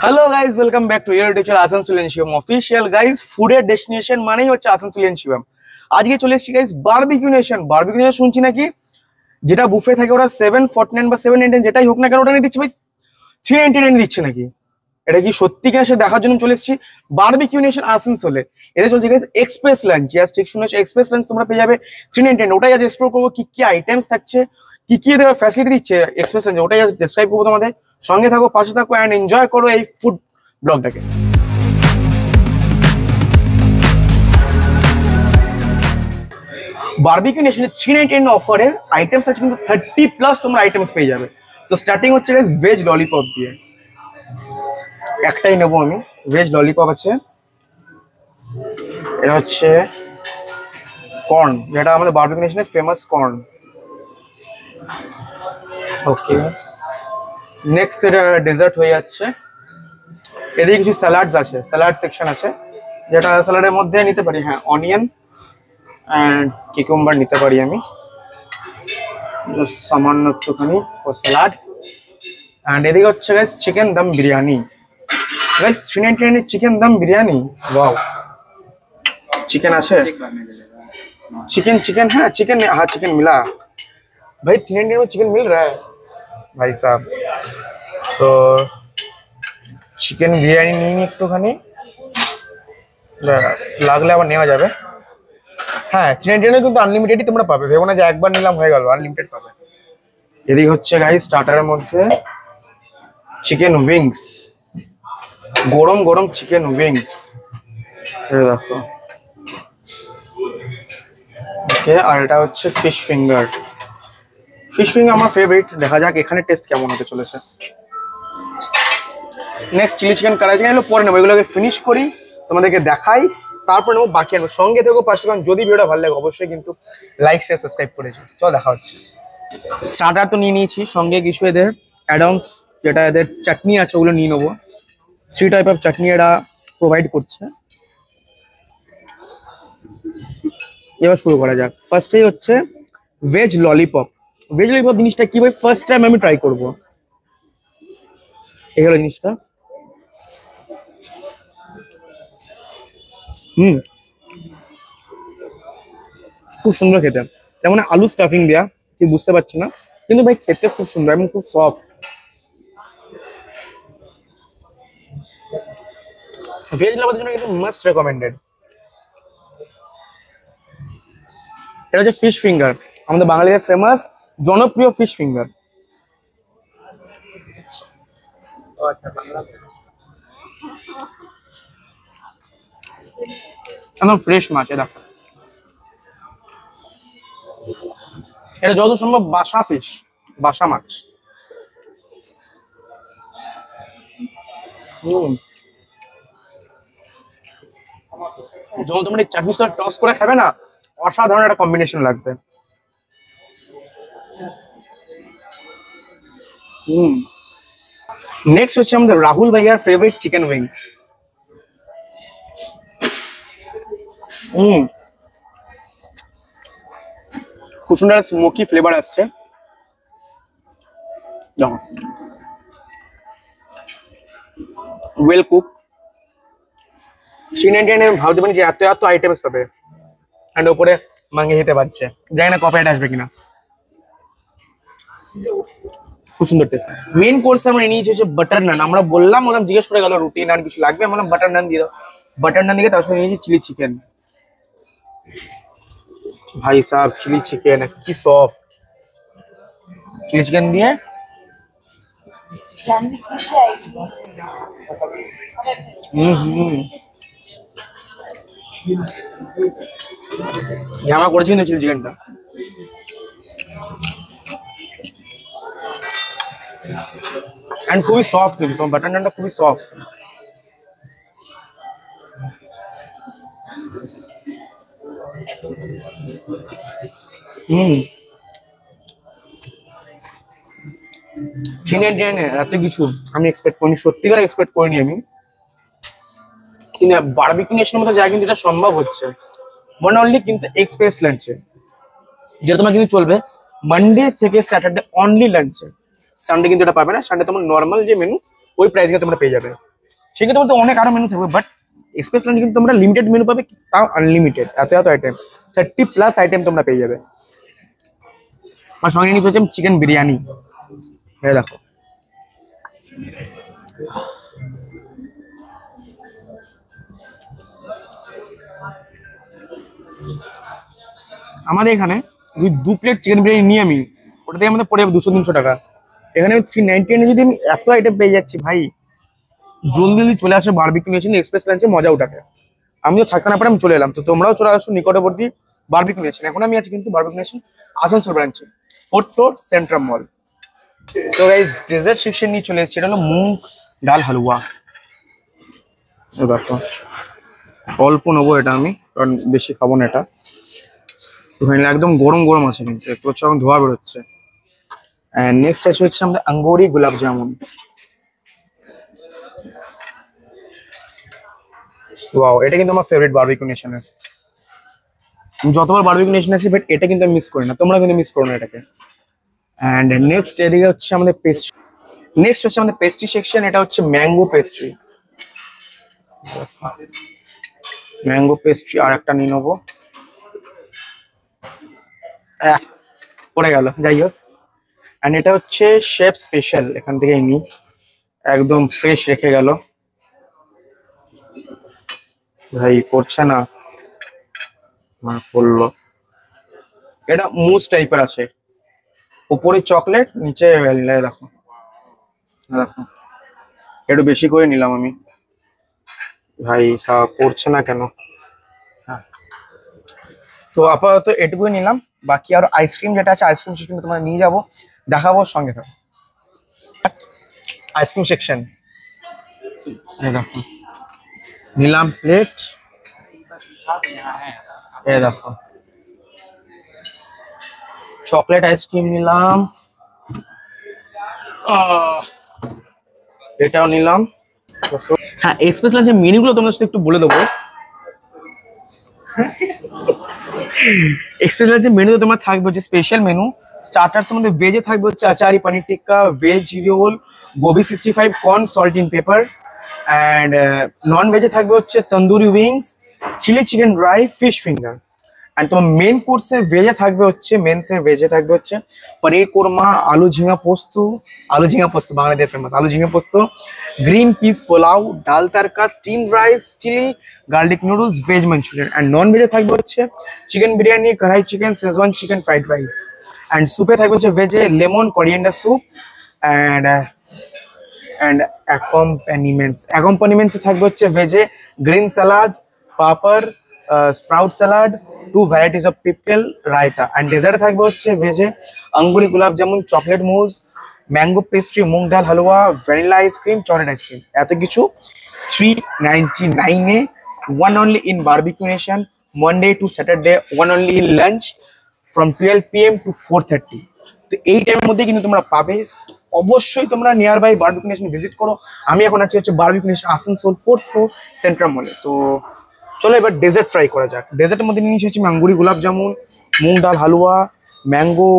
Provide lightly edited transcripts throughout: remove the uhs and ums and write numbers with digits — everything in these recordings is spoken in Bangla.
Hello guys, welcome back to your teacher Asansol and Shivam official. Guys, ফুডের ডেস্টিনেশন মানেই হচ্ছে আসানসোল এন্ড শিবম। আজকে চলে এসেছি guys Barbeque Nation. Barbeque Nation শুনছি নাকি যেটা বুফে থাকে ওরা 749 বা 799 যেটাই হোক না কেন ওটা নিয়ে দিচ্ছে ভাই 399 দিচ্ছে নাকি? এটা কি সত্যি কিনা সে দেখার জন্য চলে এসেছি বারবিকিউ নেশন আসানসোলে। এদের চলছে গাইজ এক্সপ্রেস লাঞ্চ। ইয়াস, ঠিক শুনেছো, এক্সপ্রেস লাঞ্চ তোমরা পেয়ে যাবে 399। ওটাই আজ এক্সপ্লোর করবো, কি কি আইটেমস থাকছে, কি কি এদের ফ্যাসিলিটি দিচ্ছে এক্সপ্রেস লাঞ্চে, ওটাই আজ ডেসক্রাইব করবো তোমাদের। সঙ্গে থাকো, পাশে থাকো অ্যান্ড এনজয় করো এই ফুড ব্লগটাকে। বারবিকিউ নেশনে 399 অফারে আইটেমস আছে কিন্তু 30+ তোমরা আইটেমস পেয়ে যাবে। তো স্টার্টিং হচ্ছে গাইস ভেজ ললিপপ দিয়ে, একটাই নেবো আমি। ভেজ ললিপপ আছে, এটা হচ্ছে কর্ন, যেটা আমাদের বারবিকিউ নেশনের ফেমাস কর্ন। ওকে, নেক্সট এটা ডেজার্ট হয়ে যাচ্ছে। এদিকে কিছু স্যালাডস আছে, স্যালাড সেকশন আছে, যেটা স্যালাডের মধ্যে নিতে পারি। হ্যাঁ, অনিয়ন অ্যান্ড কিকুম্বার নিতে পারি আমি, সামান্য একটুখানি ও স্যালাড। অ্যান্ড এদিকে হচ্ছে guys chicken dum biryani. Guys 399 এর chicken dum biryani, wow. Chicken আছে, चिकन चिकन है, चिकन हाँ चिकन मिला भाई। 399 में चिकन मिल रहा है भाई साहब। तो চিকেন বিরিয়ানি নিয়ে নিই একটুখানি, লাগলে আবার নেওয়া যাবে। হ্যাঁ, 399 কিন্তু আনলিমিটেডই তোমরা পাবে, ভেবো না যে একবার নিলাম হয়ে গেল, আনলিমিটেড পাবে। এদিকে হচ্ছে গাইস স্টার্টারের মধ্যে চিকেন উইংস, গরম গরম চিকেন উইংস, দেখো। ওকে, আর এটা হচ্ছে ফিশ ফিঙ্গার। ফিশ ফিঙ্গার আমার ফেভারিট, দেখা যাক এখানে টেস্ট কেমন হতে চলেছে। নেক্সট চিলি চিকেন কড়াই চিকেন এগুলো পরে নেবো, এগুলোকে ফিনিশ করি, তোমাদেরকে দেখাই, তারপর নেবো বাকি আনবো। সঙ্গে থেকো পাশে, কারণ যদি ভিডিওটা ভালো লাগে অবশ্যই কিন্তু লাইক শেয়ার সাবস্ক্রাইব করেছো। চলো দেখা হচ্ছে। স্টার্টার তো নিয়ে নিয়েছি, সঙ্গে কিছু এদের অ্যাডন্স, যেটা এদের চাটনি আছে ওগুলো নিয়ে নেবো। 3 টাইপ অফ চাটনি এরা প্রোভাইড করছে। এবার শুরু করা যাক। ফার্স্টেই হচ্ছে ভেজ ললিপপ। ভেজ ললিপপ জিনিসটা কি ভাই, ফার্স্ট টাইম আমি ট্রাই করবো। এই হলো জিনিসটা। খুব সুন্দর খেতে, যেমন আলু স্টাফিং দেয়া, কি বুঝতে পারছি না, কিন্তু ভাই খেতে খুব সুন্দর এবং খুব সফট। ভেজ লাভারদের জন্য কিন্তু মাস্ট রেকমেন্ডেড। এটা হচ্ছে ফিশ ফিঙ্গার, আমাদের বাঙালিদের ফেমাস জনপ্রিয় ফিশ ফিঙ্গার। একদম ফ্রেশ মাছ এটা। এটা যত সম্ভব বাসা ফিশ, বাসা মাছ। যখন তোমরা চাটনির সাথে টস করে খাবে না, অসাধারণ একটা কম্বিনেশন লাগবে। নেক্সট হচ্ছে আমাদের রাহুল ভাইয়ার ফেভারিট চিকেন উইংস। খুব সুন্দর স্মোকি ফ্লেভার আসছে। Well cook. 399 ভাবতে পারি যে এত এত আইটেমস পাবে, অ্যান্ড ওপরে মাঙ্গে যেতে পারছে, জানি না কপিরাইট আসবে কিনা। খুব সুন্দর টেস্ট। মেন কোর্স আমরা নিয়েছি হচ্ছে বাটার নান। আমরা বললাম, ওরকম জিজ্ঞেস করে গেল রুটি নান কিছু লাগবে, আমরা বাটার নান দিয়ে দাও। বাটার নান দিয়ে তার সঙ্গে নিয়েছি চিলি চিকেন। ভাই সাহেব চিলি চিকেন কি সফট, চিলি চিকেন দিয়ে জামা করেছি কিন্তু চিলি চিকেনটা। এন্ড খুবই সফট, কিন্তু তোমার বাটার নানটা খুবই সফট। এত কিছু আমি এক্সপেক্ট করিনি, সত্যিকার এক্সপেক্ট করিনি আমি। কিন্তু বারবিকিউ নেশনের মতো জায়গা কিন্তু এটা সম্ভব হচ্ছে ওয়ান অনলি কিন্তু এক্সপ্রেস লাঞ্চে, যেটা তোমার কিন্তু চলবে মানডে থেকে স্যাটারডে অনলি লাঞ্চে। সানডে কিন্তু এটা পাবে না, সানডে তোমার নর্মাল যে মেনু ওই প্রাইসে তোমরা পেয়ে যাবে। সেক্ষেত্রে মধ্যে অনেক আরো মেনু থাকবে, বাট এক্সপ্রেস লাঞ্চে কিন্তু তোমরা লিমিটেড মেনু পাবে, তাও আনলিমিটেড, এত এত আইটেম, 30+ আইটেম তোমরা পেয়ে যাবে। আর সঙ্গে নিতে হচ্ছে চিকেন বিরিয়ানি, দেখো আমাদের এখানে যদি 2 প্লেট চিকেন বিরিয়ানি নিয়ে আমি, ওটাতে আমাদের পড়ে যাবে 200-300 টাকা। এখানে 399 যদি আমি এত আইটেম পেয়ে যাচ্ছি ভাই, জলদি জলদি চলে আসে বারবিকিউ নেশন এক্সপ্রেস লাঞ্চে, মজা উঠাকে। আমিও থাকতে না পারে আমি চলে এলাম, তো তোমরাও চলে আসো নিকটবর্তী বারবিকিউ নেশন। এখন আমি আছি কিন্তু বারবিকিউ নেশন আসানসোল ব্রাঞ্চে, 4th ফ্লোর সেন্ট্রাম মল। তো গাইস ডেজার্ট সেকশন নিয়ে চলে এসেছি, এটা হলো মুগ ডাল হালুয়া। দেখো অল্প নেবো এটা আমি, কারণ বেশি খাবো না এটা। একদম গরম গরম আছে কিন্তু, একটু হচ্ছে এখন ধোয়া বেরোচ্ছে। নেক্সট আছে হচ্ছে আমাদের আঙ্গুরি গোলাপ জামুন। ওয়াও, এটা কিন্তু আমার ফেভারিট বারবিকিউ নেশনের। যতবার বারবিকিউ নেশন আছে, বাট এটা কিন্তু আমি মিস করি না, তোমরা কিন্তু মিস করো না এটাকে। অ্যান্ড নেক্সট এদিকে হচ্ছে আমাদের পেস্ট্রি, নেক্সট হচ্ছে আমাদের পেস্ট্রি সেকশন। এটা হচ্ছে ম্যাঙ্গো পেস্ট্রি, ম্যাঙ্গো পেস্ট্রি আর একটা নিয়ে নেবো, পড়ে গেল, যাই হোক। অ্যান্ড এটা হচ্ছে শেফ স্পেশাল, এখান থেকে নিই, একদম ফ্রেশ রেখে গেল ভাই, পড়ছে না, পড়লো। এটা মুজ টাইপের আছে, উপরে চকলেট নিচে ভ্যানিলা। দেখো দেখো, একটু বেশি করে নিলাম আমি ভাই, পড়ছে না কেন। হ্যাঁ, তো আপাতত এটুকুই নিলাম, বাকি আর আইসক্রিম যেটা আছে আইসক্রিম সেকশন তোমরা নিয়ে যাবো, দেখাবো, সঙ্গে থাকো। আইসক্রিম সেকশন দেখো, নিলাম প্লেট, দেখো চকলেট আইসক্রিম নিলাম, এটাও নিলাম। হ্যাঁ, এক্সপ্রেস লাঞ্চের মেনুগুলো তোমাদের সাথে একটু বলে দেবো। এক্সপ্রেস লাঞ্চের মেনুতে তোমার থাকবে হচ্ছে স্পেশাল মেনু। স্টার্টার্স এর মধ্যে ভেজে থাকবে হচ্ছে achari paneer tikka, veg roll, gobi 65 corn salt in pepper. And non ভেজে থাকবে হচ্ছে tandoori wings, chilli chicken dry, fish finger. And তোমার মেন কোর্সে ভেজে থাকবে হচ্ছে, মেনসের ভেজে থাকবে হচ্ছে পনির কোরমা, আলু ঝিঙা পোস্ত, আলু ঝিঙা পোস্ত বাংলাদেশের ফেমাস আলু ঝিঙা পোস্ত, green piece pulao, dal tadka, steam rice, chilli garlic noodles, veg Manchurian. And non ভেজে থাকবে হচ্ছে chicken biryani, kadai chicken, Schezwan chicken, fried rice. And সুপে থাকবে হচ্ছে ভেজে লেমন কোরিয়েন্ডার স্যুপ। অ্যান্ড অ্যাকম্পানিমেন্টসে থাকবে হচ্ছে ভেজে green salad, papad, sprout salad, 2 varieties of people, raita. And ডেজার্টে থাকবে হচ্ছে ভেজে angoori gulab jamun, chocolate mousse, mango pastry, moong dal halwa, vanilla ice cream, chocolate ice cream. এত কিছু 399-এ, one only in barbecue nation, Monday to Saturday, one only in lunch from 12 PM to 4:30। তো এই টাইমের মধ্যে কিন্তু তোমরা পাবে। অবশ্যই তোমরা near by Barbeque Nation visit করো। আমি এখন আছি হচ্ছে Barbeque Nation Asansol 4th floor Centrum মলে। তো চলো এবার ডেজার্ট ট্রাই করা যাক। ডেজার্টের মধ্যে নিয়ে এসেছি আঙ্গুরি গোলাপ জামুন, মুগ ডাল হালুয়া, ম্যাঙ্গো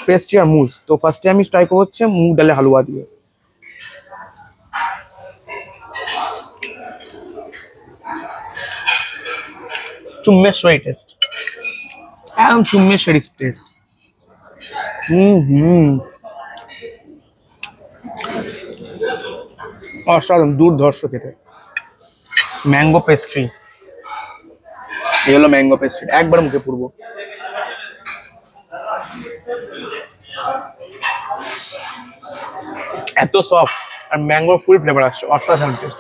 পেস্ট্রি আর মুজ। তো ফার্স্টে আমি ট্রাই করবো হচ্ছে মুগ ডালের হালুয়া দিয়ে। চুম্মেশ্বরী টেস্ট, একদম চুম্মেশ্বরী টেস্ট। অসাধারণ, দুর্ধর্ষ খেতে। ম্যাঙ্গো পেস্ট্রি, এই হলো ম্যাঙ্গো পেস্ট্রি, একবার মুখে পুরবো। এত সফট আর ম্যাঙ্গোর ফুল ফ্লেভার আসছে, অসাধারণ টেস্ট।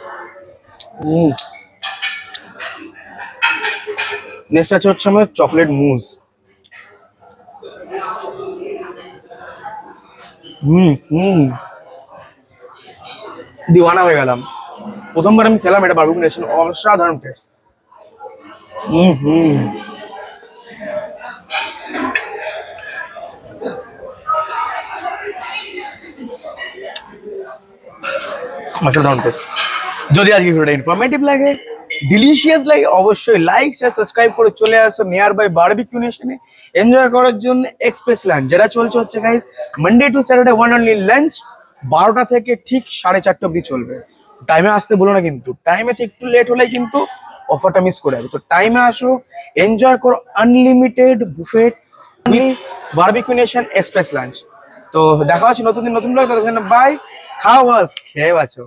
নেক্সট আছে হচ্ছে আমাদের চকলেট মুজ। দিওয়ানা হয়ে গেলাম, প্রথমবার আমি খেলাম এটা বারবিকিউ নেশন, অসাধারণ টেস্ট। অসাধারণ টেস্ট। যদি আজকে ভিডিওটা ইনফরমেটিভ লাগে, ডিলিশিয়াস লাগে, অবশ্যই লাইক শেয়ার সাবস্ক্রাইব করে চলে আসো নিয়ার বাই বারবিকিউ নেশনে এনজয় করার জন্য এক্সপ্রেস লাঞ্চ, যেটা চলছে হচ্ছে guys Monday to Saturday, one only lunch 12টা থেকে ঠিক 4:30 অবধি চলবে। টাইমে আসতে বলো না কিন্তু, টাইমে একটু লেট হলে কিন্তু অফারটা মিস করে যাবে। তো টাইমে আসো, এনজয় করো unlimited buffet barbecue nation express lunch. তো দেখা হচ্ছে নতুন দিন নতুন ব্লগ, ততক্ষণ বাই, খাও বাস খেয়ে বাঁচো।